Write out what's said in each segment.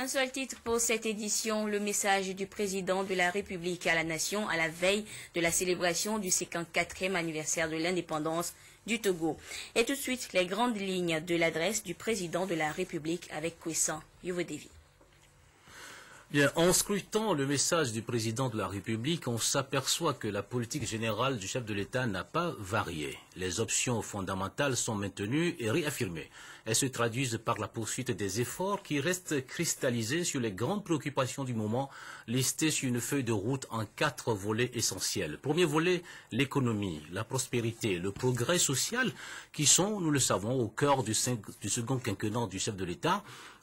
Un seul titre pour cette édition, le message du président de la République à la nation à la veille de la célébration du 54e anniversaire de l'indépendance du Togo. Et tout de suite, les grandes lignes de l'adresse du président de la République avec Kwessan Yovodevi. Bien, en scrutant le message du président de la République, on s'aperçoit que la politique générale du chef de l'État n'a pas varié. Les options fondamentales sont maintenues et réaffirmées. Elles se traduisent par la poursuite des efforts qui restent cristallisés sur les grandes préoccupations du moment, listées sur une feuille de route en 4 volets essentiels. Premier volet, l'économie, la prospérité, le progrès social, qui sont, nous le savons, au cœur du second quinquennat du chef de l'État,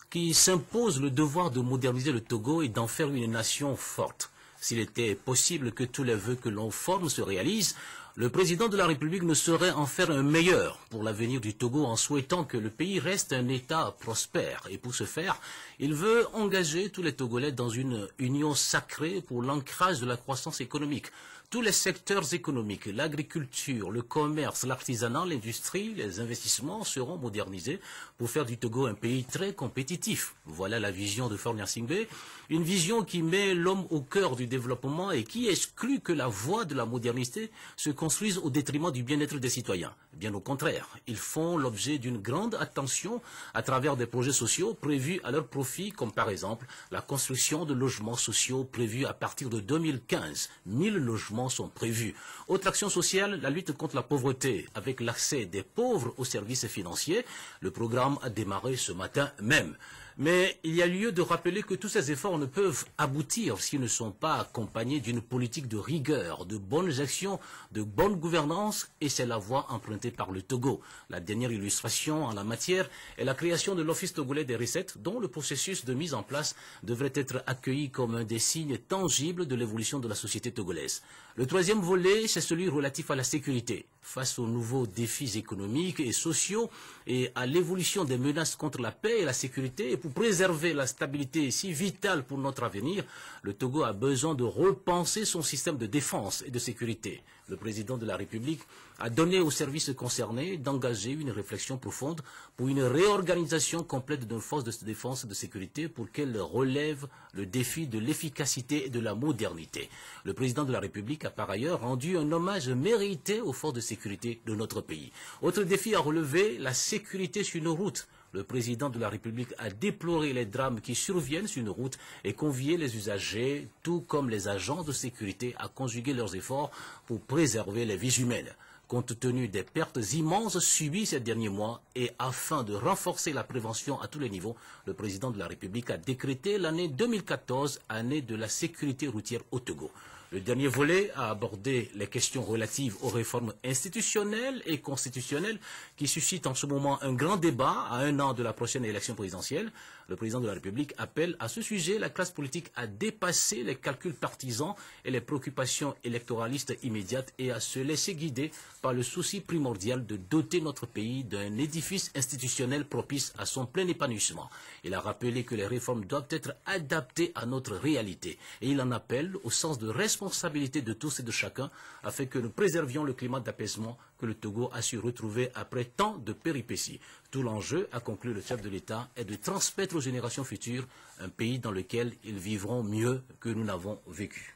qui s'impose le devoir de moderniser le Togo et d'en faire une nation forte. S'il était possible que tous les vœux que l'on forme se réalisent, le président de la République ne saurait en faire un meilleur pour l'avenir du Togo en souhaitant que le pays reste un État prospère. Et pour ce faire, il veut engager tous les Togolais dans une union sacrée pour l'ancrage de la croissance économique. Tous les secteurs économiques, l'agriculture, le commerce, l'artisanat, l'industrie, les investissements seront modernisés pour faire du Togo un pays très compétitif. Voilà la vision de Faure Gnassingbé, une vision qui met l'homme au cœur du développement et qui exclut que la voie de la modernité se construise au détriment du bien-être des citoyens. Bien au contraire, ils font l'objet d'une grande attention à travers des projets sociaux prévus à leur profit, comme par exemple la construction de logements sociaux prévus à partir de 2015. 1000 logements sont prévus. Autre action sociale, la lutte contre la pauvreté avec l'accès des pauvres aux services financiers. Le programme a démarré ce matin même. Mais il y a lieu de rappeler que tous ces efforts ne peuvent aboutir s'ils ne sont pas accompagnés d'une politique de rigueur, de bonnes actions, de bonne gouvernance, et c'est la voie empruntée par le Togo. La dernière illustration en la matière est la création de l'Office togolais des recettes, dont le processus de mise en place devrait être accueilli comme un des signes tangibles de l'évolution de la société togolaise. Le troisième volet, c'est celui relatif à la sécurité. Face aux nouveaux défis économiques et sociaux et à l'évolution des menaces contre la paix et la sécurité, et pour préserver la stabilité si vitale pour notre avenir, le Togo a besoin de repenser son système de défense et de sécurité. Le président de la République a donné aux services concernés d'engager une réflexion profonde pour une réorganisation complète de nos forces de défense et de sécurité pour qu'elles relèvent le défi de l'efficacité et de la modernité. Le président de la République a par ailleurs rendu un hommage mérité aux forces de sécurité de notre pays. Autre défi à relever, la sécurité sur nos routes. Le président de la République a déploré les drames qui surviennent sur une route et convié les usagers, tout comme les agents de sécurité, à conjuguer leurs efforts pour préserver les vies humaines. Compte tenu des pertes immenses subies ces derniers mois et afin de renforcer la prévention à tous les niveaux, le président de la République a décrété l'année 2014, année de la sécurité routière au Togo. Le dernier volet a abordé les questions relatives aux réformes institutionnelles et constitutionnelles qui suscitent en ce moment un grand débat à 1 an de la prochaine élection présidentielle. Le président de la République appelle à ce sujet la classe politique à dépasser les calculs partisans et les préoccupations électoralistes immédiates et à se laisser guider par le souci primordial de doter notre pays d'un édifice institutionnel propice à son plein épanouissement. Il a rappelé que les réformes doivent être adaptées à notre réalité et il en appelle au sens de responsabilité de tous et de chacun afin que nous préservions le climat d'apaisement que le Togo a su retrouver après tant de péripéties. Tout l'enjeu, a conclu le chef de l'État, est de transmettre aux générations futures un pays dans lequel ils vivront mieux que nous n'avons vécu.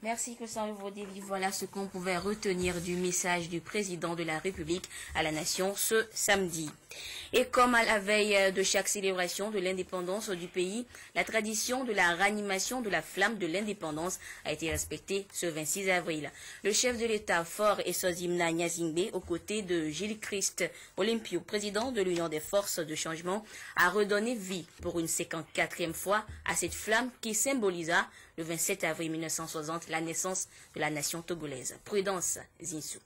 Merci Kwessan Yovodevi. Voilà ce qu'on pouvait retenir du message du président de la République à la nation ce samedi. Et comme à la veille de chaque célébration de l'indépendance du pays, la tradition de la ranimation de la flamme de l'indépendance a été respectée ce 26 avril. Le chef de l'État, Faure Essozimna Gnassingbé, aux côtés de Gilles Christ Olympio, président de l'Union des forces de changement, a redonné vie pour une 54e fois à cette flamme qui symbolisa le 27 avril 1960 la naissance de la nation togolaise. Prudence Zinsou.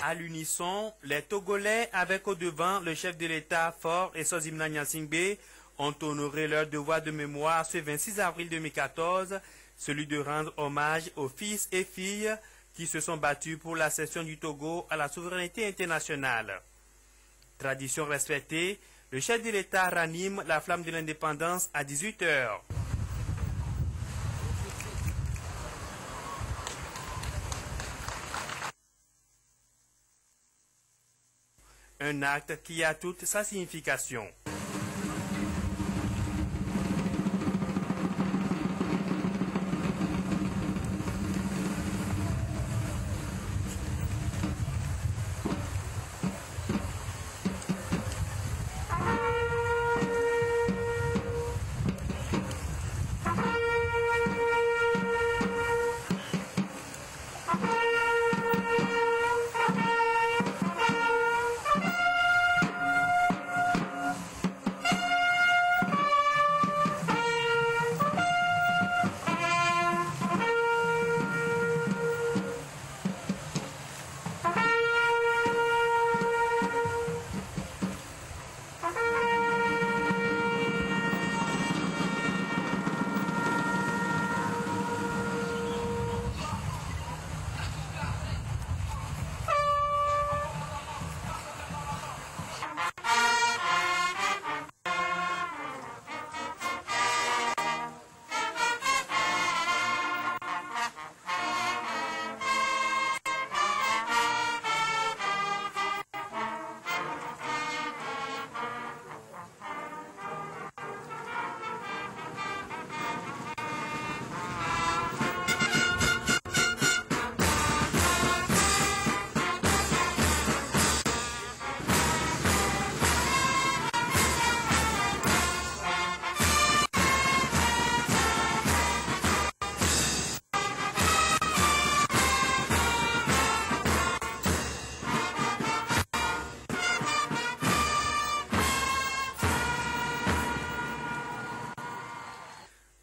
À l'unisson, les Togolais, avec au devant le chef de l'État Faure Essozimna Gnassingbé, ont honoré leur devoir de mémoire ce 26 avril 2014, celui de rendre hommage aux fils et filles qui se sont battus pour l'accession du Togo à la souveraineté internationale. Tradition respectée, le chef de l'État ranime la flamme de l'indépendance à 18 h. Un acte qui a toute sa signification.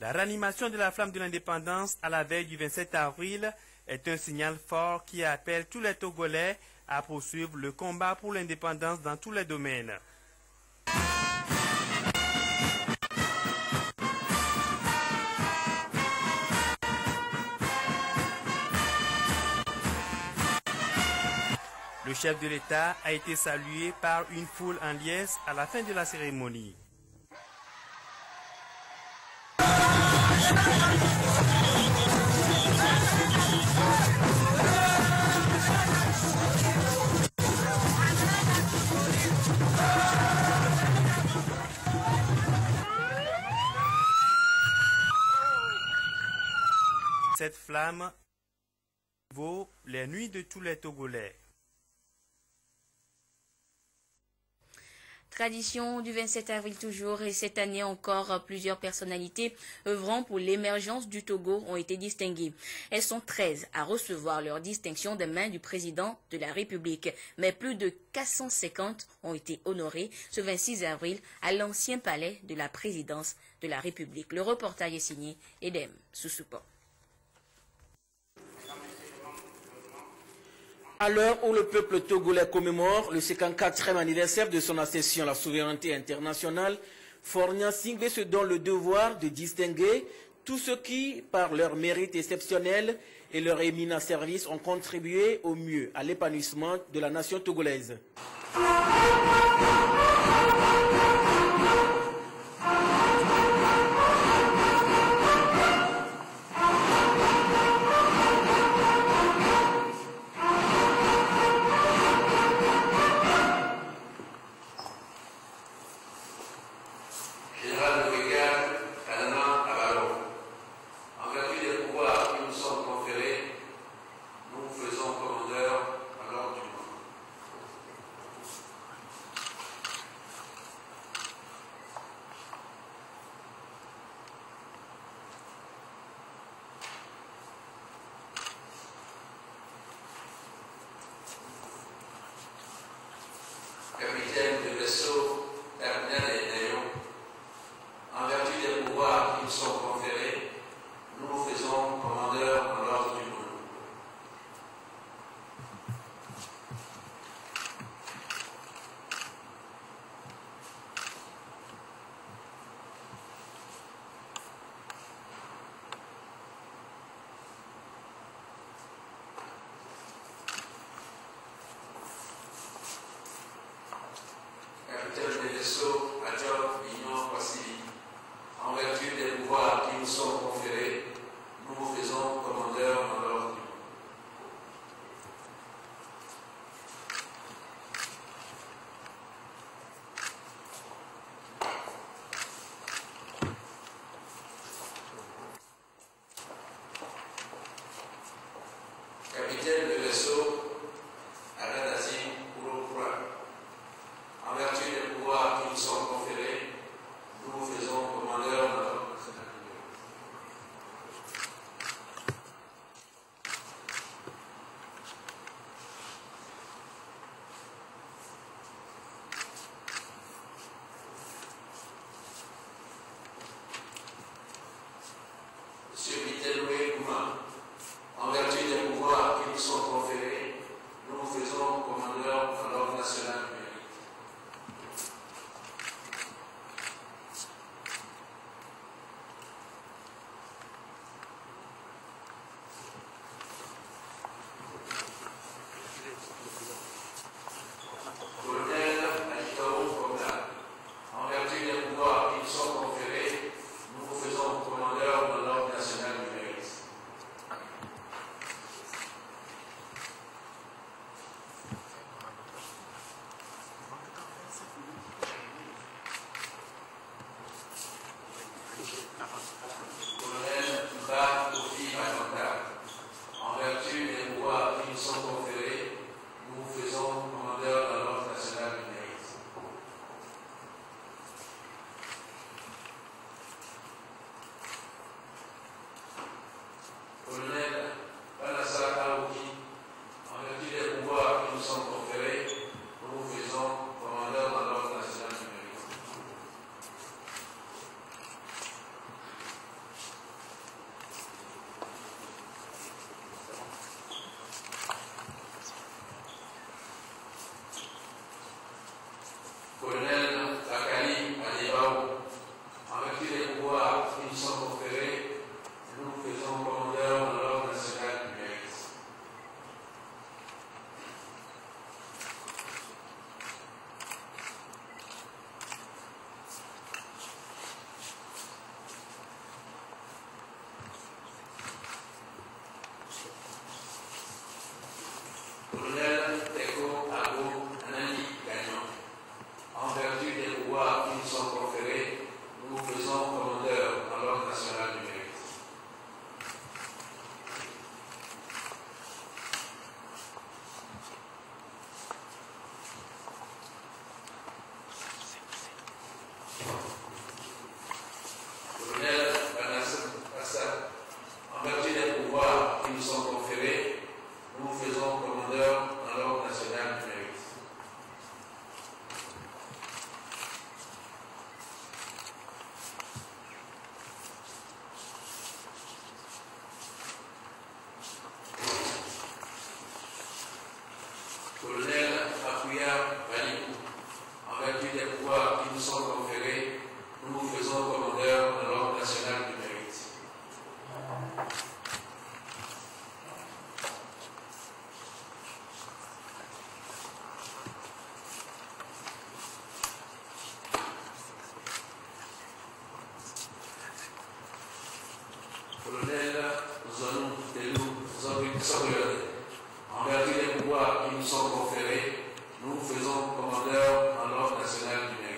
La réanimation de la flamme de l'indépendance à la veille du 27 avril est un signal fort qui appelle tous les Togolais à poursuivre le combat pour l'indépendance dans tous les domaines. Le chef de l'État a été salué par une foule en liesse à la fin de la cérémonie. Cette flamme vaut les nuits de tous les Togolais. Tradition du 27 avril toujours, et cette année encore, plusieurs personnalités œuvrant pour l'émergence du Togo ont été distinguées. Elles sont 13 à recevoir leur distinction des mains du président de la République, mais plus de 450 ont été honorés ce 26 avril à l'ancien palais de la présidence de la République. Le reportage est signé Edem Sousoupo. À l'heure où le peuple togolais commémore le 54e anniversaire de son accession à la souveraineté internationale, Faure Gnassingbé se donne le devoir de distinguer tous ceux qui, par leur mérite exceptionnel et leur éminent service, ont contribué au mieux à l'épanouissement de la nation togolaise. Colonel Apuyar Valimou, en vertu des pouvoirs qui nous sont conférés, nous vous faisons commandeur de l'Ordre national du mérite. Colonel Zonou Telou Zobriolé, en vertu des pouvoirs qui nous sont conférés, nous vous faisons commandeur en l'Ordre national du mérite.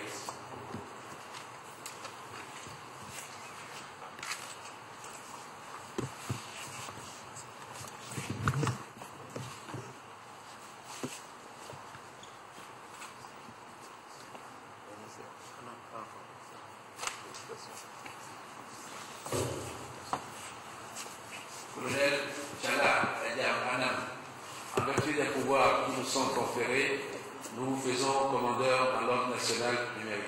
Colonel Chala Ediam Anam, en vertu des pouvoirs qui nous sont conférés, nous vous faisons commandeur en l'Ordre national du mérite.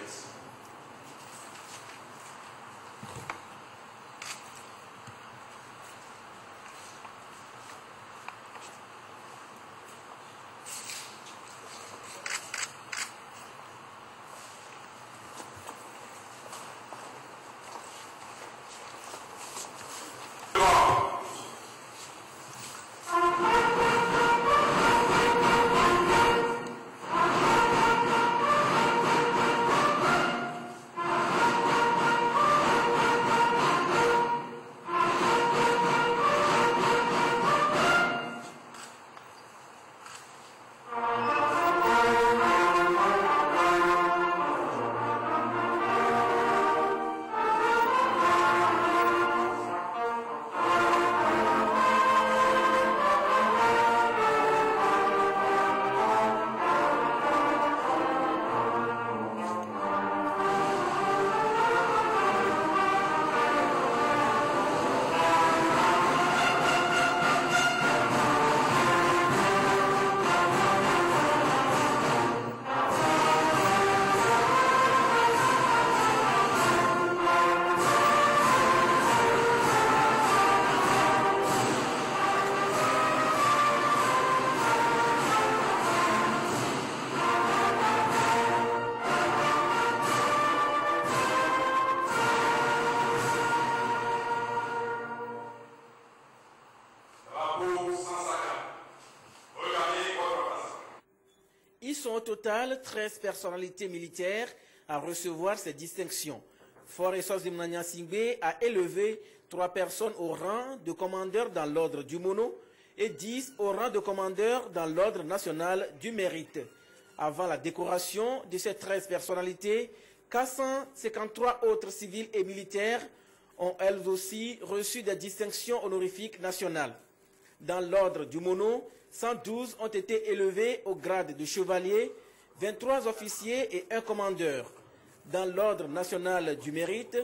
Ils sont au total 13 personnalités militaires à recevoir ces distinctions. Fort Essozi Mnanya Singbe a élevé 3 personnes au rang de commandeur dans l'ordre du Mono et 10 au rang de commandeur dans l'ordre national du mérite. Avant la décoration de ces 13 personnalités, 453 autres civils et militaires ont elles aussi reçu des distinctions honorifiques nationales. Dans l'ordre du Mono, 112 ont été élevés au grade de chevalier, 23 officiers et 1 commandeur. Dans l'ordre national du mérite,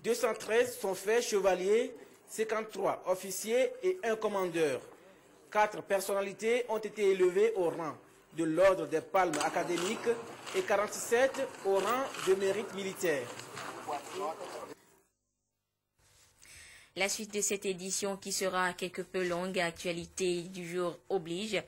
213 sont faits chevaliers, 53 officiers et 1 commandeur. 4 personnalités ont été élevées au rang de l'ordre des palmes académiques et 47 au rang de mérite militaire. La suite de cette édition qui sera quelque peu longue, actualité du jour oblige.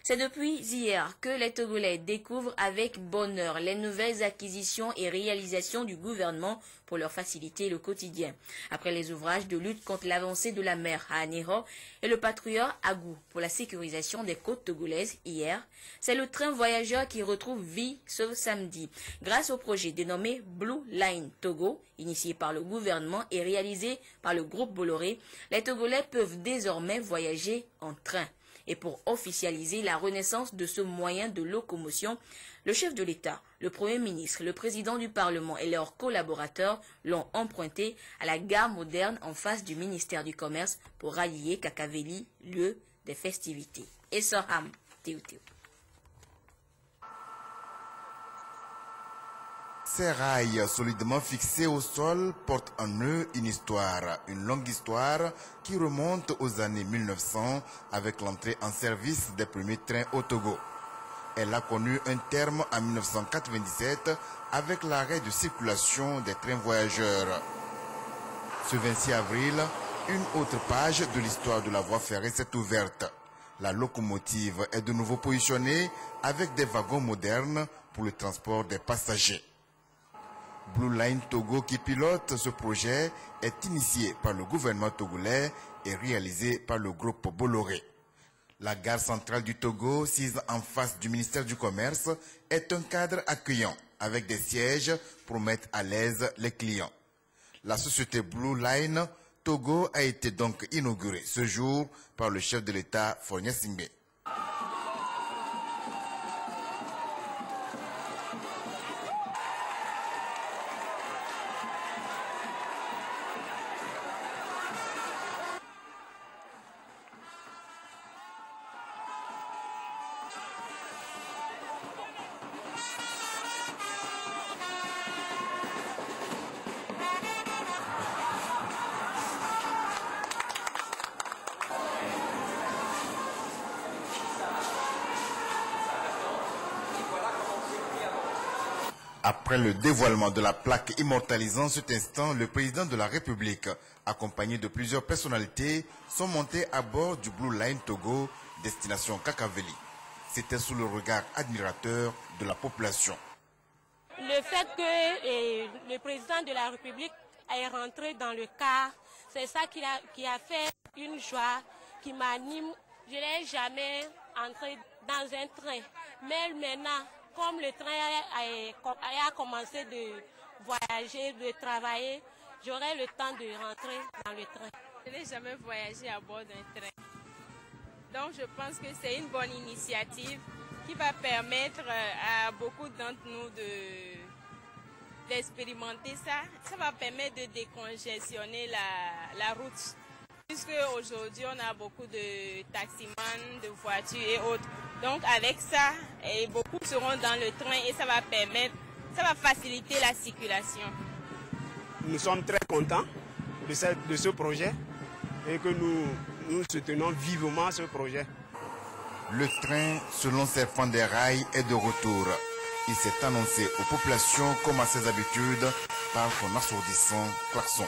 C'est depuis hier que les Togolais découvrent avec bonheur les nouvelles acquisitions et réalisations du gouvernement pour leur faciliter le quotidien. Après les ouvrages de lutte contre l'avancée de la mer à Anéro et le patrouilleur Agou pour la sécurisation des côtes togolaises hier, c'est le train voyageur qui retrouve vie ce samedi. Grâce au projet dénommé Blue Line Togo, initié par le gouvernement et réalisé par le groupe Bolloré, les Togolais peuvent désormais voyager en train. Et pour officialiser la renaissance de ce moyen de locomotion, le chef de l'État, le Premier ministre, le président du Parlement et leurs collaborateurs l'ont emprunté à la gare moderne en face du ministère du Commerce pour rallier Kakaveli, lieu des festivités. Et Soham, Théo. Ces rails solidement fixés au sol portent en eux une longue histoire qui remonte aux années 1900 avec l'entrée en service des premiers trains au Togo. Elle a connu un terme en 1997 avec l'arrêt de circulation des trains voyageurs. Ce 26 avril, une autre page de l'histoire de la voie ferrée s'est ouverte. La locomotive est de nouveau positionnée avec des wagons modernes pour le transport des passagers. Blue Line Togo qui pilote ce projet est initié par le gouvernement togolais et réalisé par le groupe Bolloré. La gare centrale du Togo, sise en face du ministère du Commerce, est un cadre accueillant avec des sièges pour mettre à l'aise les clients. La société Blue Line Togo a été donc inaugurée ce jour par le chef de l'État, Fornia Singbe. Après le dévoilement de la plaque immortalisant cet instant, le président de la République, accompagné de plusieurs personnalités, sont montés à bord du Blue Line Togo, destination Kakaveli. C'était sous le regard admirateur de la population. Le fait que le président de la République est rentré dans le car, c'est ça qui a fait une joie qui m'anime. Je n'ai jamais entré dans un train, mais maintenant, comme le train a commencé de voyager, de travailler, j'aurai le temps de rentrer dans le train. Je n'ai jamais voyagé à bord d'un train. Donc je pense que c'est une bonne initiative qui va permettre à beaucoup d'entre nous d'expérimenter ça. Ça va permettre de décongestionner la route. Puisque aujourd'hui on a beaucoup de taximans, de voitures et autres. Donc avec ça, beaucoup seront dans le train et ça va faciliter la circulation. Nous sommes très contents de ce projet et que nous soutenons vivement ce projet. Le train, selon Serpent des Rails, est de retour. Il s'est annoncé aux populations comme à ses habitudes par son assourdissant klaxon.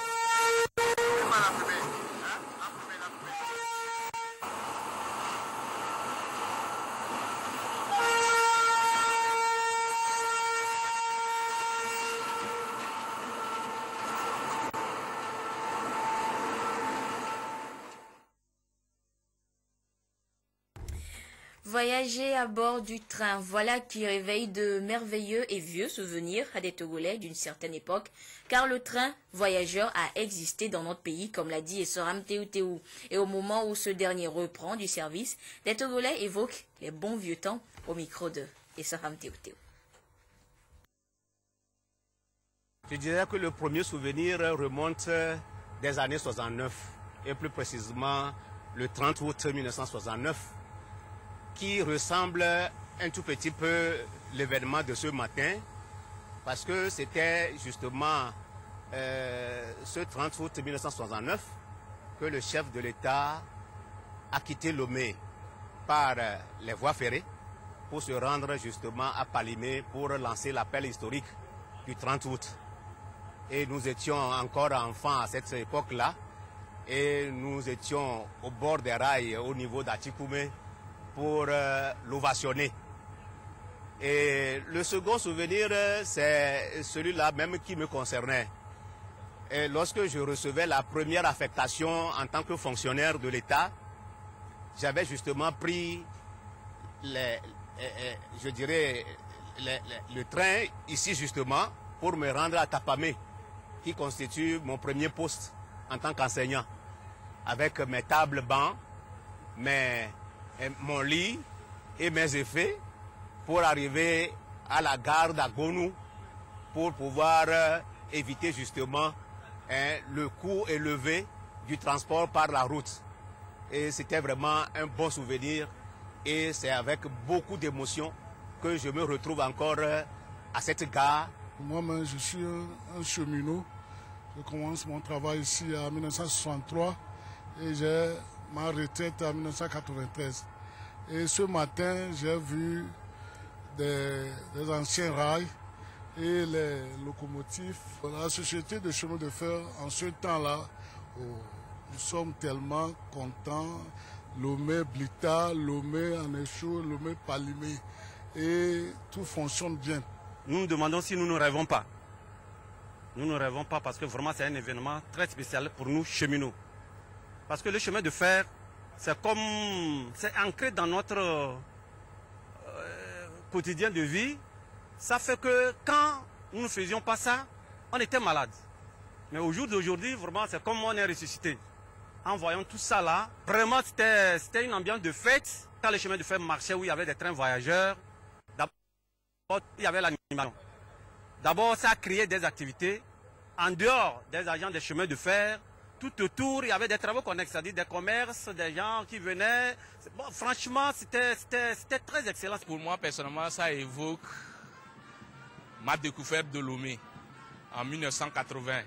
Voyager à bord du train, voilà qui réveille de merveilleux et vieux souvenirs à des Togolais d'une certaine époque, car le train voyageur a existé dans notre pays, comme l'a dit Essoram Teuteu. Et au moment où ce dernier reprend du service, les Togolais évoquent les bons vieux temps au micro de Essoram Teuteu. Je dirais que le premier souvenir remonte des années 69, et plus précisément le 30 août 1969. Qui ressemble un tout petit peu l'événement de ce matin, parce que c'était justement ce 30 août 1969 que le chef de l'État a quitté Lomé par les voies ferrées pour se rendre justement à Palimé pour lancer l'appel historique du 30 août. Et nous étions encore enfants à cette époque-là, et nous étions au bord des rails au niveau d'Atikoumé pour l'ovationner. Et le second souvenir, c'est celui-là même qui me concernait. Et lorsque je recevais la première affectation en tant que fonctionnaire de l'État, j'avais justement pris le train ici justement pour me rendre à Tapamé, qui constitue mon premier poste en tant qu'enseignant, avec mes tables bancs, mon lit et mes effets pour arriver à la gare d'Agonou pour pouvoir éviter justement le coût élevé du transport par la route. Et c'était vraiment un bon souvenir et c'est avec beaucoup d'émotion que je me retrouve encore à cette gare. Moi-même, je suis un cheminot. Je commence mon travail ici en 1963 et j'ai ma retraite en 1993. Et ce matin, j'ai vu des anciens rails et les locomotives. La société de chemin de fer, en ce temps-là, nous sommes tellement contents. Lomé-Blita, Lomé-Anéchou, Lomé-Palimé. Et tout fonctionne bien. Nous nous demandons si nous ne rêvons pas. Nous ne rêvons pas parce que vraiment c'est un événement très spécial pour nous cheminots. Parce que le chemin de fer, c'est ancré dans notre quotidien de vie. Ça fait que quand nous ne faisions pas ça, on était malade. Mais au jour d'aujourd'hui, vraiment, c'est comme on est ressuscité. En voyant tout ça là, vraiment c'était une ambiance de fête. Quand le chemin de fer marchait, où il y avait des trains voyageurs, d'abord il y avait l'animation. D'abord, ça a créé des activités. En dehors des agents des chemins de fer, tout autour, il y avait des travaux connexes, c'est-à-dire des commerces, des gens qui venaient. Bon, franchement, c'était très excellent. Pour moi, personnellement, ça évoque ma découverte de Lomé en 1980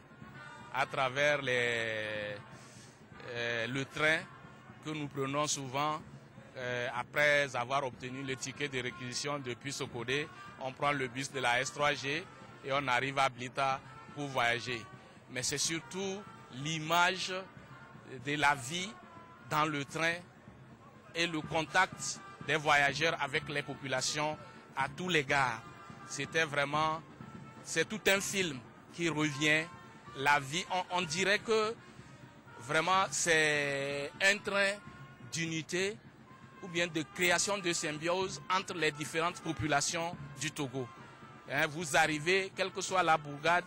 à travers le train que nous prenons souvent après avoir obtenu le ticket de réquisition depuis Sokodé. On prend le bus de la S3G et on arrive à Blita pour voyager. Mais c'est surtout l'image de la vie dans le train et le contact des voyageurs avec les populations à tous les gares. C'était vraiment, c'est tout un film qui revient. La vie, on dirait que vraiment c'est un train d'unité ou bien de création de symbiose entre les différentes populations du Togo. Vous arrivez, quelle que soit la bourgade,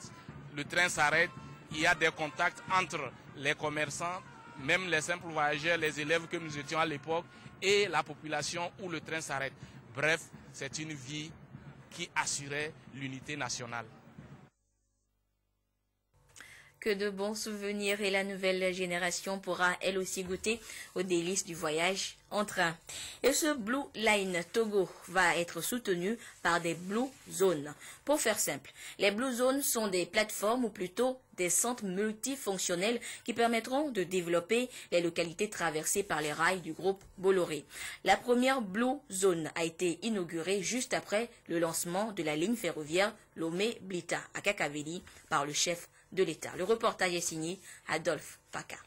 le train s'arrête, il y a des contacts entre les commerçants, même les simples voyageurs, les élèves que nous étions à l'époque, et la population où le train s'arrête. Bref, c'est une vie qui assurait l'unité nationale. Que de bons souvenirs, et la nouvelle génération pourra elle aussi goûter aux délices du voyage en train. Et ce Blue Line Togo va être soutenu par des Blue Zones. Pour faire simple, les Blue Zones sont des plateformes ou plutôt des centres multifonctionnels qui permettront de développer les localités traversées par les rails du groupe Bolloré. La première Blue Zone a été inaugurée juste après le lancement de la ligne ferroviaire Lomé-Blita à Kakaveli par le chef de l'État. Le reportage est signé Adolphe Paca.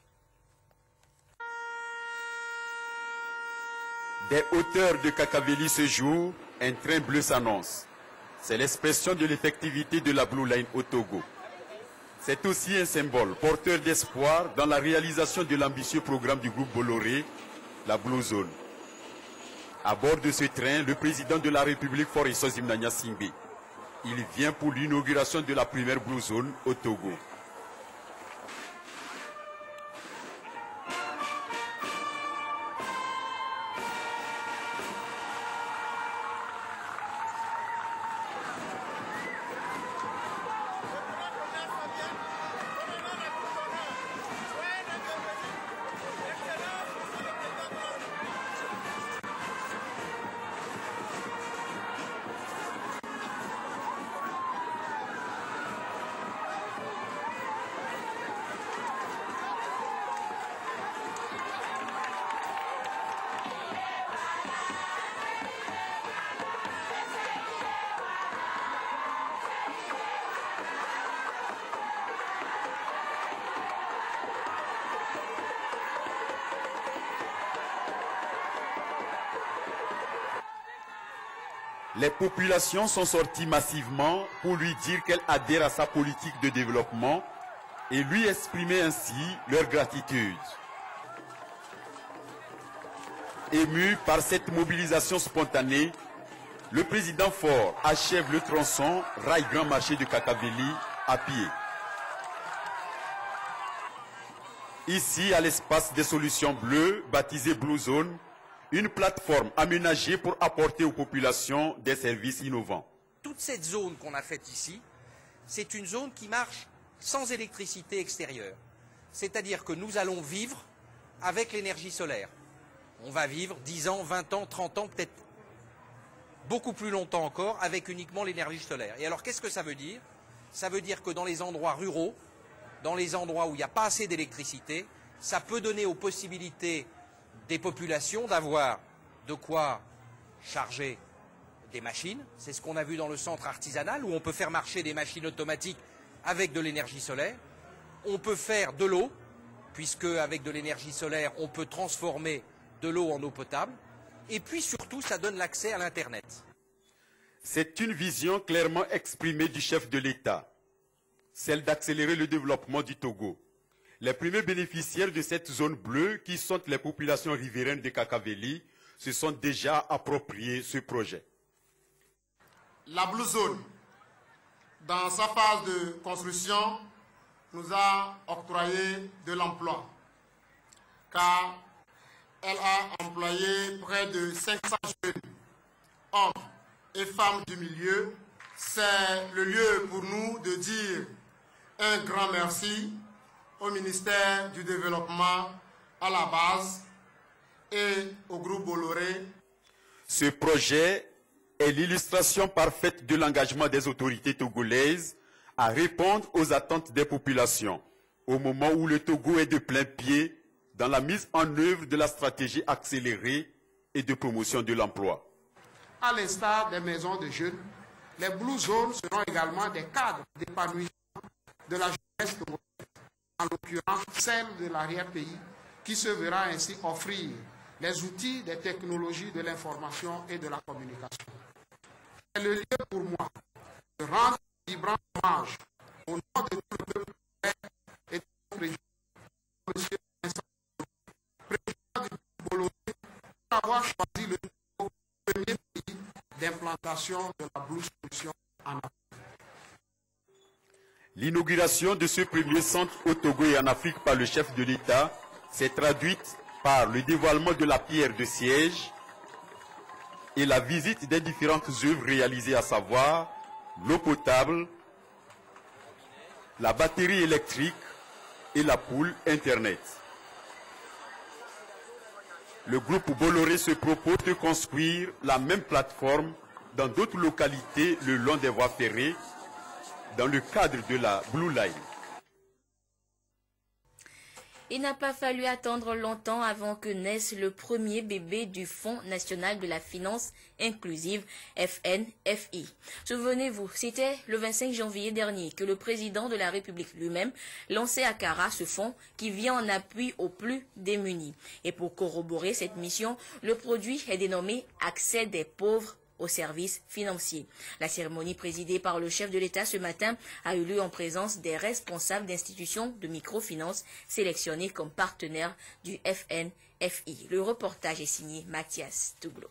Des hauteurs de Kakaveli ce jour, un train bleu s'annonce. C'est l'expression de l'effectivité de la Blue Line au Togo. C'est aussi un symbole porteur d'espoir dans la réalisation de l'ambitieux programme du groupe Bolloré, la Blue Zone. À bord de ce train, le président de la République, Faure Essozim Gnassingbé. Il vient pour l'inauguration de la première Blue Zone au Togo. Les populations sont sorties massivement pour lui dire qu'elles adhèrent à sa politique de développement et lui exprimer ainsi leur gratitude. Ému par cette mobilisation spontanée, le président Faure achève le tronçon rail Grand Marché de Kakaveli à pied. Ici, à l'espace des solutions bleues, baptisé Blue Zone, une plateforme aménagée pour apporter aux populations des services innovants. Toute cette zone qu'on a faite ici, c'est une zone qui marche sans électricité extérieure. C'est-à-dire que nous allons vivre avec l'énergie solaire. On va vivre 10 ans, 20 ans, 30 ans, peut-être beaucoup plus longtemps encore, avec uniquement l'énergie solaire. Et alors, qu'est-ce que ça veut dire? Ça veut dire que dans les endroits ruraux, dans les endroits où il n'y a pas assez d'électricité, ça peut donner aux possibilités des populations d'avoir de quoi charger des machines. C'est ce qu'on a vu dans le centre artisanal, où on peut faire marcher des machines automatiques avec de l'énergie solaire. On peut faire de l'eau, puisque avec de l'énergie solaire, on peut transformer de l'eau en eau potable, et puis surtout, ça donne l'accès à l'Internet. C'est une vision clairement exprimée du chef de l'État, celle d'accélérer le développement du Togo. Les premiers bénéficiaires de cette zone bleue, qui sont les populations riveraines de Kakaveli, se sont déjà appropriés ce projet. La Blue Zone, dans sa phase de construction, nous a octroyé de l'emploi, car elle a employé près de 500 jeunes, hommes et femmes du milieu. C'est le lieu pour nous de dire un grand merci au ministère du Développement à la base et au groupe Bolloré. Ce projet est l'illustration parfaite de l'engagement des autorités togolaises à répondre aux attentes des populations au moment où le Togo est de plein pied dans la mise en œuvre de la stratégie accélérée et de promotion de l'emploi. À l'instar des maisons de jeunes, les Blue Zones seront également des cadres d'épanouissement de la jeunesse togolaise, en l'occurrence celle de l'arrière-pays, qui se verra ainsi offrir les outils des technologies de l'information et de la communication. C'est le lieu pour moi de rendre un vibrant hommage au nom de tout le peuple et de notre président, M. Vincent, président du Bolloré, pour avoir choisi le premier pays d'implantation de la Blue Solution en Afrique. L'inauguration de ce premier centre au Togo et en Afrique par le chef de l'État s'est traduite par le dévoilement de la pierre de siège et la visite des différentes œuvres réalisées, à savoir l'eau potable, la batterie électrique et la poule Internet. Le groupe Bolloré se propose de construire la même plateforme dans d'autres localités le long des voies ferrées dans le cadre de la Blue Line. Il n'a pas fallu attendre longtemps avant que naisse le premier bébé du Fonds national de la finance inclusive, FNFI. Souvenez-vous, c'était le 25 janvier dernier que le président de la République lui-même lançait à Kara ce fonds qui vient en appui aux plus démunis. Et pour corroborer cette mission, le produit est dénommé « Accès des pauvres » aux services financiers. La cérémonie présidée par le chef de l'État ce matin a eu lieu en présence des responsables d'institutions de microfinance sélectionnés comme partenaires du FNFI. Le reportage est signé Mathias Touglo.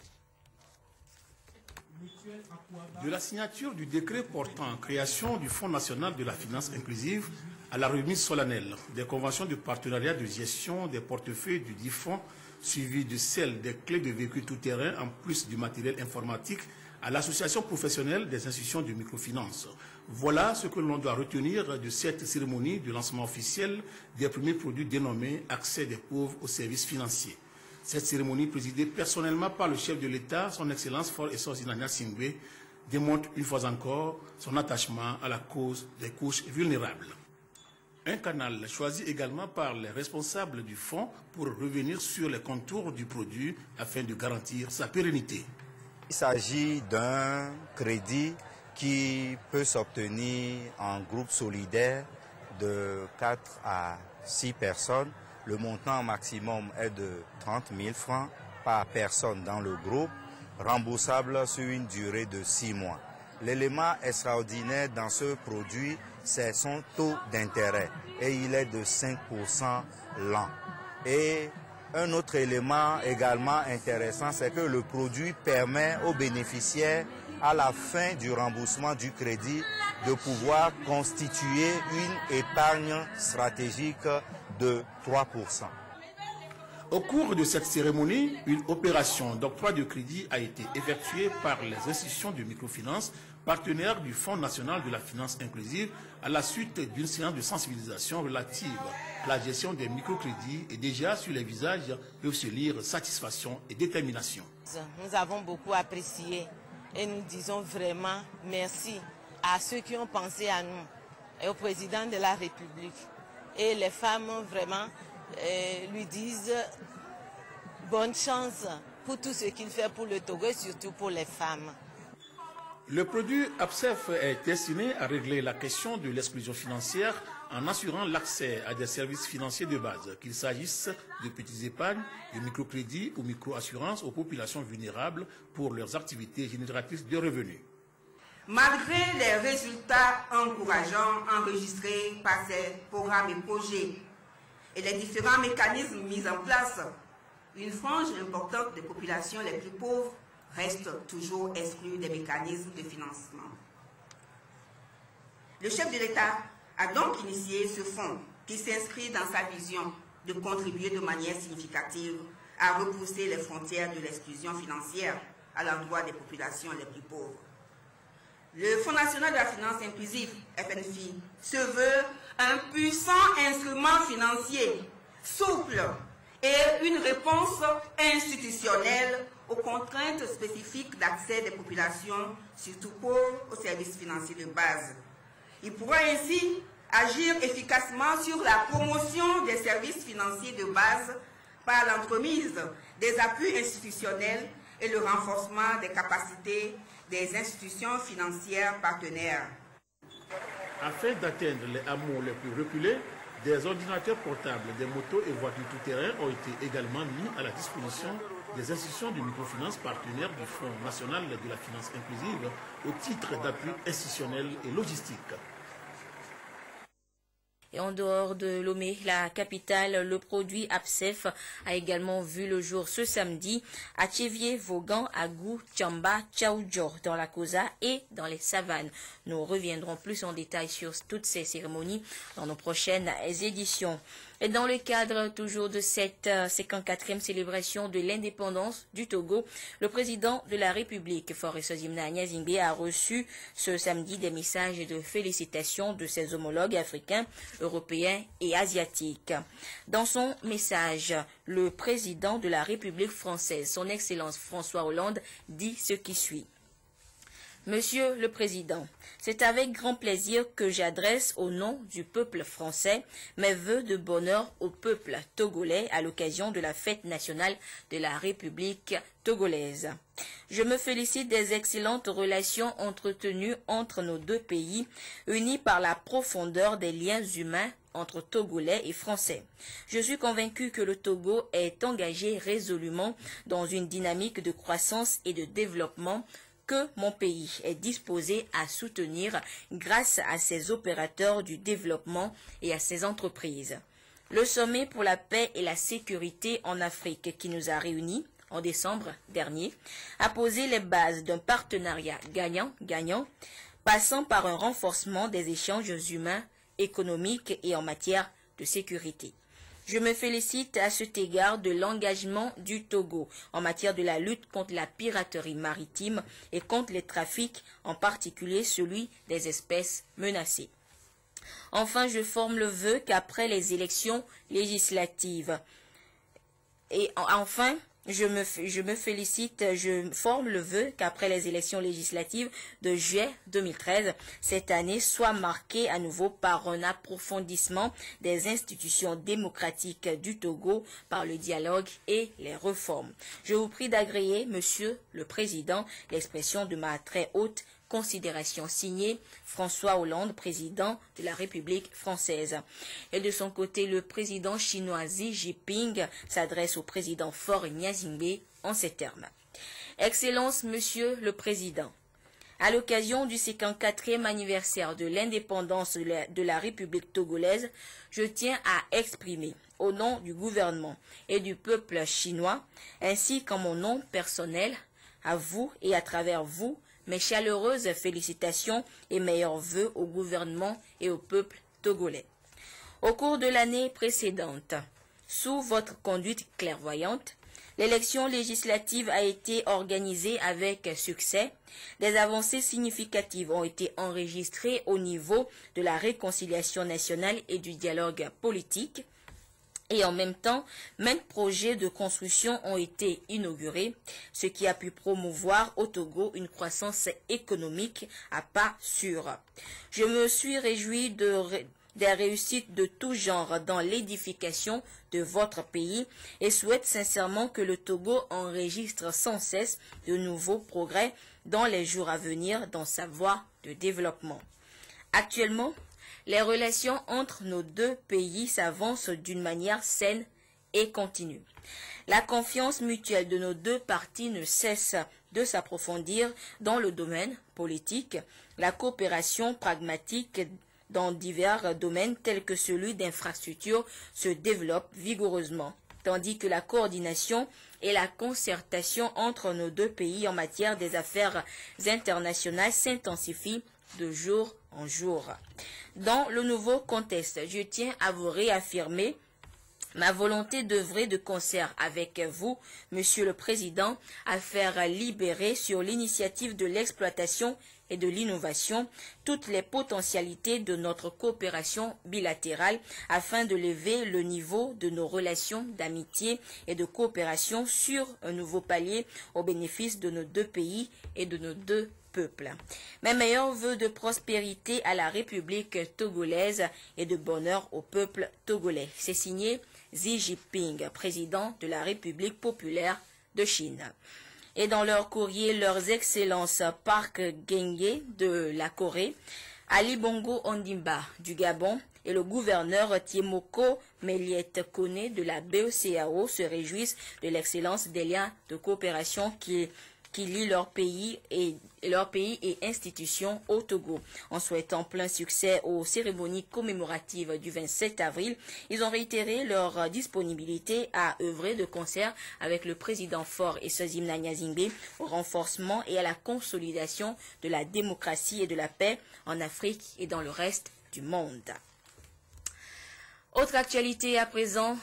De la signature du décret portant création du Fonds national de la finance inclusive à la remise solennelle des conventions de partenariat de gestion des portefeuilles du dit fonds, suivi de celle des clés de véhicule tout-terrain en plus du matériel informatique à l'association professionnelle des institutions de microfinance. Voilà ce que l'on doit retenir de cette cérémonie de lancement officiel des premiers produits dénommés Accès des pauvres aux services financiers. Cette cérémonie, présidée personnellement par le chef de l'État, son Excellence Faure Essozi Nanya Singbe, démontre une fois encore son attachement à la cause des couches vulnérables. Un canal choisi également par les responsables du fonds pour revenir sur les contours du produit afin de garantir sa pérennité. Il s'agit d'un crédit qui peut s'obtenir en groupe solidaire de 4 à 6 personnes. Le montant maximum est de 30 000 francs par personne dans le groupe, remboursable sur une durée de 6 mois. L'élément extraordinaire dans ce produit, c'est son taux d'intérêt et il est de 5% l'an. Et un autre élément également intéressant, c'est que le produit permet aux bénéficiaires, à la fin du remboursement du crédit, de pouvoir constituer une épargne stratégique de 3%. Au cours de cette cérémonie, une opération d'octroi de crédit a été effectuée par les institutions de microfinance, partenaires du Fonds national de la finance inclusive, à la suite d'une séance de sensibilisation relative à la gestion des microcrédits, et déjà sur les visages peuvent se lire satisfaction et détermination. Nous avons beaucoup apprécié et nous disons vraiment merci à ceux qui ont pensé à nous et au président de la République. Et les femmes vraiment lui disent bonne chance pour tout ce qu'il fait pour le Togo et surtout pour les femmes. Le produit APSEF est destiné à régler la question de l'exclusion financière en assurant l'accès à des services financiers de base, qu'il s'agisse de petits épargnes, de microcrédits ou micro-assurances aux populations vulnérables pour leurs activités génératrices de revenus. Malgré les résultats encourageants enregistrés par ces programmes et projets et les différents mécanismes mis en place, une frange importante des populations les plus pauvres reste toujours exclue des mécanismes de financement. Le chef de l'État a donc initié ce fonds qui s'inscrit dans sa vision de contribuer de manière significative à repousser les frontières de l'exclusion financière à l'endroit des populations les plus pauvres. Le Fonds national de la finance inclusive, FNFI, se veut un puissant instrument financier, souple et une réponse institutionnelle aux contraintes spécifiques d'accès des populations, surtout pauvres, aux services financiers de base. Il pourra ainsi agir efficacement sur la promotion des services financiers de base par l'entremise des appuis institutionnels et le renforcement des capacités des institutions financières partenaires. Afin d'atteindre les hameaux les plus reculés, des ordinateurs portables, des motos et voitures tout-terrain ont été également mis à la disposition des institutions de microfinance partenaires du Fonds national de la finance inclusive au titre d'appui institutionnel et logistique. Et en dehors de Lomé, la capitale, le produit APSEF a également vu le jour ce samedi à Tchévier, Vaughan, Agou, Tchamba, Tchaoudjo, dans la Kosa et dans les savanes. Nous reviendrons plus en détail sur toutes ces cérémonies dans nos prochaines éditions. Et dans le cadre toujours de cette 54e célébration de l'indépendance du Togo, le président de la République, Faure Sozimna Nyazingbe, a reçu ce samedi des messages de félicitations de ses homologues africains, européens et asiatiques. Dans son message, le président de la République française, son Excellence François Hollande, dit ce qui suit. Monsieur le Président, c'est avec grand plaisir que j'adresse au nom du peuple français mes vœux de bonheur au peuple togolais à l'occasion de la fête nationale de la République togolaise. Je me félicite des excellentes relations entretenues entre nos deux pays, unis par la profondeur des liens humains entre Togolais et Français. Je suis convaincu que le Togo est engagé résolument dans une dynamique de croissance et de développement que mon pays est disposé à soutenir grâce à ses opérateurs du développement et à ses entreprises. Le sommet pour la paix et la sécurité en Afrique qui nous a réunis en décembre dernier a posé les bases d'un partenariat gagnant-gagnant passant par un renforcement des échanges humains, économiques et en matière de sécurité. Je me félicite à cet égard de l'engagement du Togo en matière de la lutte contre la piraterie maritime et contre les trafics, en particulier celui des espèces menacées. Enfin, je forme le vœu qu'après les élections législatives je forme le vœu qu'après les élections législatives de juillet 2013, cette année soit marquée à nouveau par un approfondissement des institutions démocratiques du Togo par le dialogue et les réformes. Je vous prie d'agréer, Monsieur le Président, l'expression de ma très haute considération. Signé François Hollande, président de la République française. Et de son côté, le président chinois Xi Jinping s'adresse au président Faure Nyazingbe en ces termes. Excellence, Monsieur le Président, à l'occasion du 54e anniversaire de l'indépendance de la République togolaise, je tiens à exprimer, au nom du gouvernement et du peuple chinois, ainsi qu'en mon nom personnel, à vous et à travers vous, mes chaleureuses félicitations et meilleurs vœux au gouvernement et au peuple togolais. Au cours de l'année précédente, sous votre conduite clairvoyante, l'élection législative a été organisée avec succès. Des avancées significatives ont été enregistrées au niveau de la réconciliation nationale et du dialogue politique. Et en même temps, maints projets de construction ont été inaugurés, ce qui a pu promouvoir au Togo une croissance économique à pas sûr. Je me suis réjoui des réussites de tout genre dans l'édification de votre pays et souhaite sincèrement que le Togo enregistre sans cesse de nouveaux progrès dans les jours à venir dans sa voie de développement. Actuellement, les relations entre nos deux pays s'avancent d'une manière saine et continue. La confiance mutuelle de nos deux parties ne cesse de s'approfondir dans le domaine politique, la coopération pragmatique dans divers domaines tels que celui d'infrastructures se développe vigoureusement, tandis que la coordination et la concertation entre nos deux pays en matière des affaires internationales s'intensifient de jour en jour. Dans le nouveau contexte, je tiens à vous réaffirmer ma volonté d'œuvrer de concert avec vous, Monsieur le Président, à faire libérer sur l'initiative de l'exploitation et de l'innovation toutes les potentialités de notre coopération bilatérale afin de lever le niveau de nos relations d'amitié et de coopération sur un nouveau palier au bénéfice de nos deux pays et de nos deux peuples. Mes meilleurs vœux de prospérité à la République togolaise et de bonheur au peuple togolais. C'est signé Xi Jinping, président de la République populaire de Chine. Et dans leur courrier, leurs excellences Park Geun-hye de la Corée, Ali Bongo Ondimba du Gabon et le gouverneur Tiemoko Meliette Kone de la BECEAO se réjouissent de l'excellence des liens de coopération qui lient leur pays et institutions au Togo. En souhaitant plein succès aux cérémonies commémoratives du 27 avril, ils ont réitéré leur disponibilité à œuvrer de concert avec le président Faure et Sozimna Nyazingbe au renforcement et à la consolidation de la démocratie et de la paix en Afrique et dans le reste du monde. Autre actualité à présent,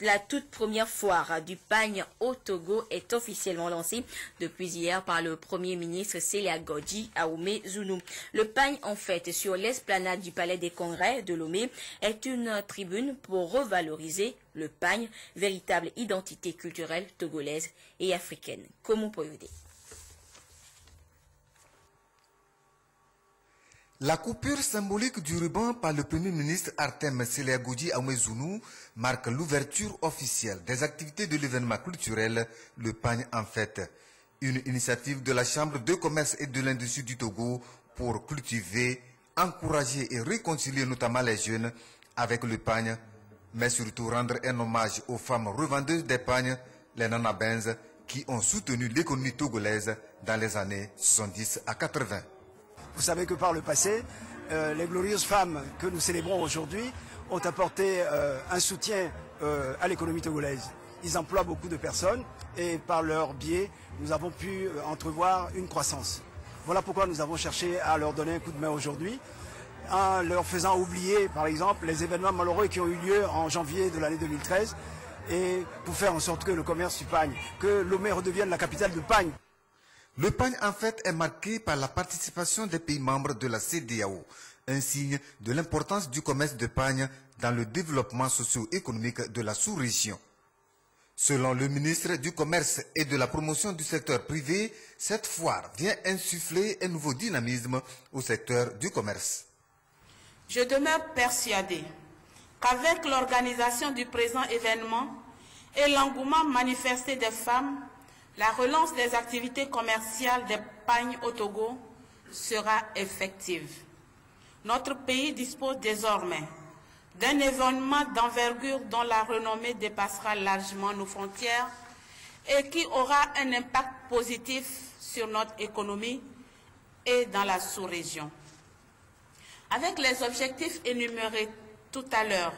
la toute première foire du pagne au Togo est officiellement lancée depuis hier par le Premier ministre Célia Godji à Oumé-Zounou. Le pagne en fait sur l'esplanade du Palais des Congrès de Lomé est une tribune pour revaloriser le pagne, véritable identité culturelle togolaise et africaine. Comment peut-on? La coupure symbolique du ruban par le Premier ministre Artem Célia Godji à Oumé-Zounou marque l'ouverture officielle des activités de l'événement culturel Le Pagne en Fête, une initiative de la Chambre de commerce et de l'industrie du Togo pour cultiver, encourager et réconcilier notamment les jeunes avec le pagne, mais surtout rendre un hommage aux femmes revendeuses des pagnes, les nanabens, qui ont soutenu l'économie togolaise dans les années 70 à 80. Vous savez que par le passé, les glorieuses femmes que nous célébrons aujourd'hui ont apporté un soutien à l'économie togolaise. Ils emploient beaucoup de personnes et par leur biais, nous avons pu entrevoir une croissance. Voilà pourquoi nous avons cherché à leur donner un coup de main aujourd'hui, en leur faisant oublier, par exemple, les événements malheureux qui ont eu lieu en janvier de l'année 2013 et pour faire en sorte que le commerce du pagne, que Lomé redevienne la capitale du pagne. Le pagne en fait est marqué par la participation des pays membres de la CEDEAO, un signe de l'importance du commerce de pagne dans le développement socio-économique de la sous-région. Selon le ministre du Commerce et de la Promotion du secteur privé, cette foire vient insuffler un nouveau dynamisme au secteur du commerce. Je demeure persuadé qu'avec l'organisation du présent événement et l'engouement manifesté des femmes, la relance des activités commerciales des pagnes au Togo sera effective. Notre pays dispose désormais d'un événement d'envergure dont la renommée dépassera largement nos frontières et qui aura un impact positif sur notre économie et dans la sous-région. Avec les objectifs énumérés tout à l'heure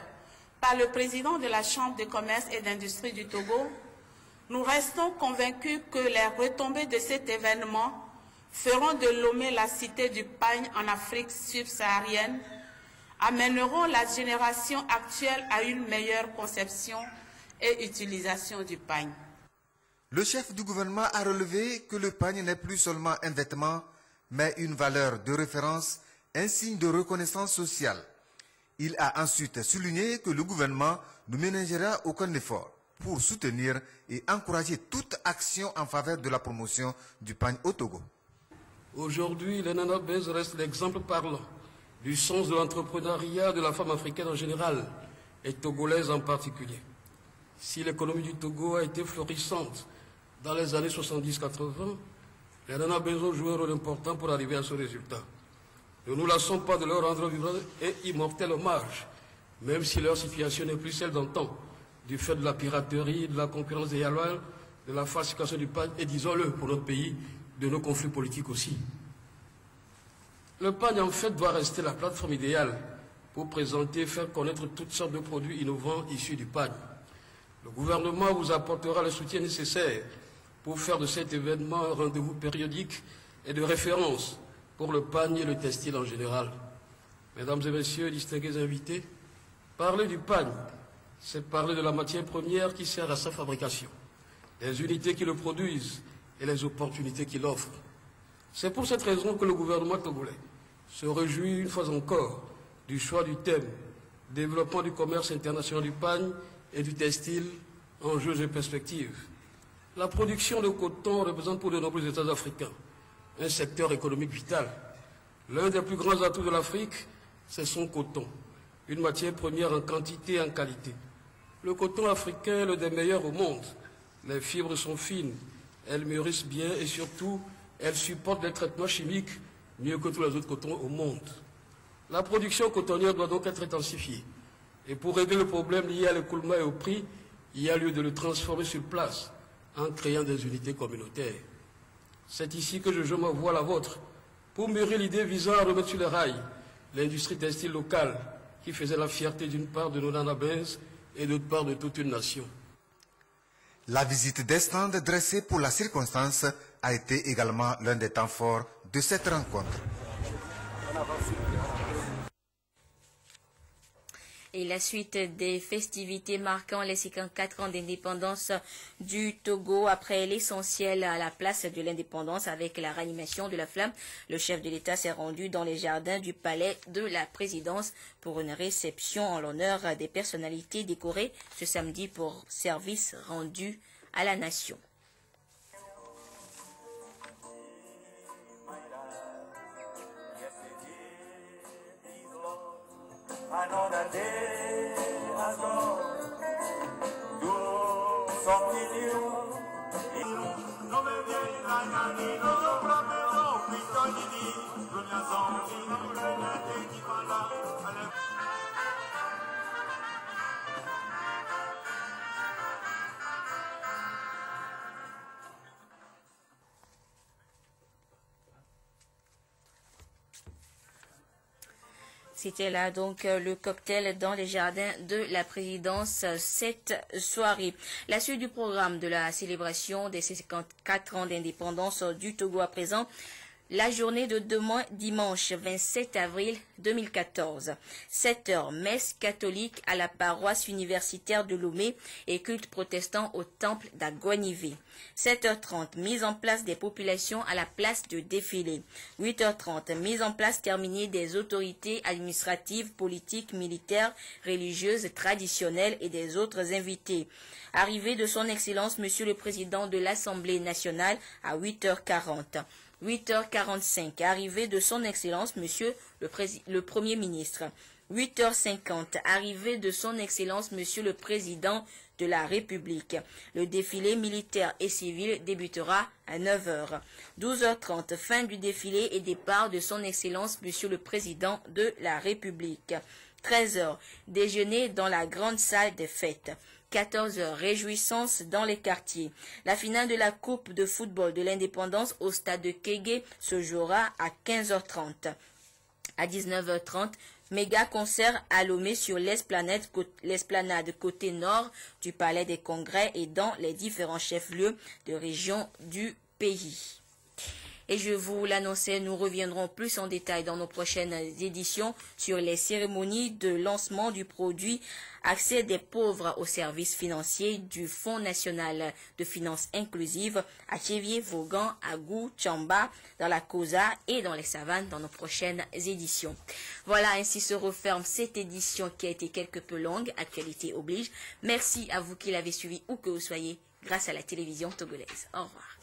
par le président de la Chambre de commerce et d'industrie du Togo, nous restons convaincus que les retombées de cet événement feront de Lomé la cité du pagne en Afrique subsaharienne, amèneront la génération actuelle à une meilleure conception et utilisation du pagne. Le chef du gouvernement a relevé que le pagne n'est plus seulement un vêtement, mais une valeur de référence, un signe de reconnaissance sociale. Il a ensuite souligné que le gouvernement ne ménagera aucun effort pour soutenir et encourager toute action en faveur de la promotion du pagne au Togo. Aujourd'hui, les nanabes restent l'exemple parlant du sens de l'entrepreneuriat de la femme africaine en général et togolaise en particulier. Si l'économie du Togo a été florissante dans les années 70-80, Les Nana Benzo jouent un rôle important pour arriver à ce résultat. Ne nous lassons pas de leur rendre vivant et immortel hommage, même si leur situation n'est plus celle d'antan, du fait de la piraterie, de la concurrence déloyale, de la falsification du pagne et, disons-le, pour notre pays, de nos conflits politiques aussi. Le pagne, en fait, doit rester la plateforme idéale pour présenter et faire connaître toutes sortes de produits innovants issus du pagne. Le gouvernement vous apportera le soutien nécessaire pour faire de cet événement un rendez-vous périodique et de référence pour le pagne et le textile en général. Mesdames et messieurs, distingués invités, parler du pagne, c'est parler de la matière première qui sert à sa fabrication, des unités qui le produisent et les opportunités qu'il offre. C'est pour cette raison que le gouvernement togolais se réjouit une fois encore du choix du thème « Développement du commerce international du pagne et du textile, enjeux et perspectives ». La production de coton représente pour de nombreux États africains un secteur économique vital. L'un des plus grands atouts de l'Afrique, c'est son coton, une matière première en quantité et en qualité. Le coton africain est l'un des meilleurs au monde. Les fibres sont fines, elles mûrissent bien et surtout, elles supportent les traitements chimiques mieux que tous les autres cotons au monde. La production cotonnière doit donc être intensifiée. Et pour régler le problème lié à l'écoulement et au prix, il y a lieu de le transformer sur place en créant des unités communautaires. C'est ici que je joue ma voix à la vôtre pour mûrir l'idée visant à remettre sur les rails l'industrie textile locale qui faisait la fierté d'une part de nos nanabins et d'autre part de toute une nation. La visite des stands dressés pour la circonstance a été également l'un des temps forts de cette rencontre. Et la suite des festivités marquant les 54 ans d'indépendance du Togo, après l'essentiel à la place de l'indépendance avec la réanimation de la flamme, le chef de l'État s'est rendu dans les jardins du palais de la présidence pour une réception en l'honneur des personnalités décorées ce samedi pour service rendu à la nation. Another day has gone. Do something new. No me viene a ni no sopra me no pito ni ni. Dunia something no me te kibala. C'était là donc le cocktail dans les jardins de la présidence cette soirée. La suite du programme de la célébration des 54 ans d'indépendance du Togo à présent. La journée de demain, dimanche 27 avril 2014. 7h, messe catholique à la paroisse universitaire de Lomé et culte protestant au temple d'Aguanivé. 7h30, mise en place des populations à la place de défilé. 8h30, mise en place terminée des autorités administratives, politiques, militaires, religieuses, traditionnelles et des autres invités. Arrivée de son Excellence, Monsieur le Président de l'Assemblée nationale à 8h40. 8h45, arrivée de son Excellence, Monsieur le Premier ministre. 8h50, arrivée de son Excellence, Monsieur le Président de la République. Le défilé militaire et civil débutera à 9h. 12h30, fin du défilé et départ de son Excellence, Monsieur le Président de la République. 13h, déjeuner dans la grande salle des fêtes. 14h, réjouissance dans les quartiers. La finale de la Coupe de football de l'indépendance au stade de Kégué se jouera à 15h30. À 19h30, méga concert à Lomé sur l'esplanade côté nord du Palais des Congrès et dans les différents chefs-lieux de région du pays. Et je vous l'annonçais, nous reviendrons plus en détail dans nos prochaines éditions sur les cérémonies de lancement du produit Accès des pauvres aux services financiers du Fonds national de finances inclusives à Tchévier, Vaughan, Agou, Tchamba, dans la Kosa et dans les savanes dans nos prochaines éditions. Voilà, ainsi se referme cette édition qui a été quelque peu longue, actualité oblige. Merci à vous qui l'avez suivi où que vous soyez grâce à la télévision togolaise. Au revoir.